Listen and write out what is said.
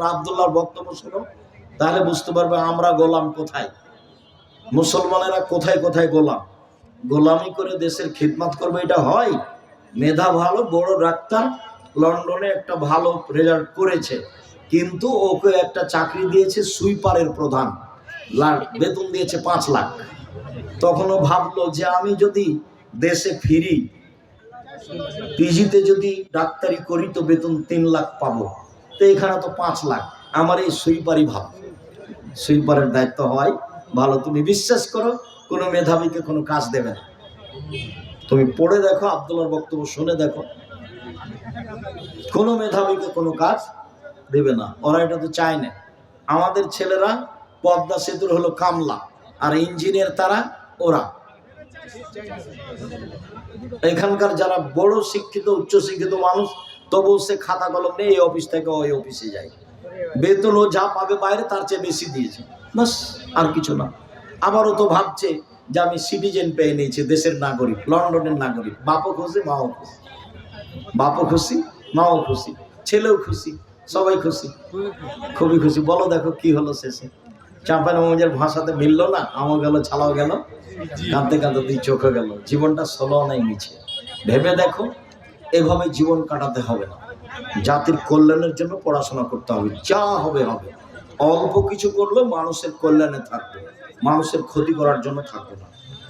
তোমরা আব্দুল্লাহর বক্তব্য শোনো, তাহলে বুঝতে পারবে আমরা গোলাম কোথায়, মুসলমানেরা কোথায় কোথায় গোলাম। গোলামি করে দেশের খিদমত করবে এটা হয়? মেধা ভালো, বড় ডাক্তার, লন্ডনে একটা ভালো রেজাল্ট করেছে, কিন্তু ওকে একটা চাকরি দিয়েছে সুইপারের প্রধান, বেতন দিয়েছে 5 লাখ। তখনও ভাবলো যে আমি যদি দেশে ফিরি, পিজিতে যদি ডাক্তারি করি তো বেতন 3 লাখ পাবো, তো এখানে তো 5 লাখ, আমার এই সুইপারই ভালো। সুইপারের দায়িত্ব হয় ভালো। তুমি বিশ্বাস করো, কোনো মেধাবীকে কোনো কাজ দেবে না। তুমি পড়ে দেখো, আব্দুল্লাহর বক্তব্য শুনে দেখো, কোনো মেধাবীকে কোনো কাজ দেবে না। ওরা এটা তো চায় না। আমাদের ছেলেরা পদ্মা সেতুর হলো কামলা, আর ইঞ্জিনিয়ার তারা ওরা। এখানকার যারা বড় শিক্ষিত, উচ্চ শিক্ষিত মানুষ, তবু সে খাতা কলম নেই, এই অফিস থেকে ওই অফিসে যায়, বেতন ও যা পাবে বাইরে তার চেয়ে বেশি দিয়েছে, বাস, আর কিছু না। আবারও তো ভাবছে যে আমি সিটিজেন পেয়ে নিয়েছি, দেশের নাগরিক, লন্ডনের নাগরিক। বাপও খুশি, মাও খুশি, বাপও খুশি, মাও খুশি, ছেলেও খুশি, সবাই খুশি, খুবই খুশি। বলো দেখো কি হলো শেষে? চাঁপাই নবাবের ভাষাতে মিললো না, আমও গেল, ছালাও গেল, কাঁদতে কাঁদতে দুই চোখে গেল। জীবনটা ষোলো নাই মিছে। ভেবে দেখো, এভাবে জীবন কাটাতে হবে না। জাতির কল্যাণের জন্য পড়াশোনা করতে হবে, যা হবে হবে। অল্প কিছু করলেও মানুষের কল্যাণে থাকবে, মানুষের ক্ষতি করার জন্য থাকবে না।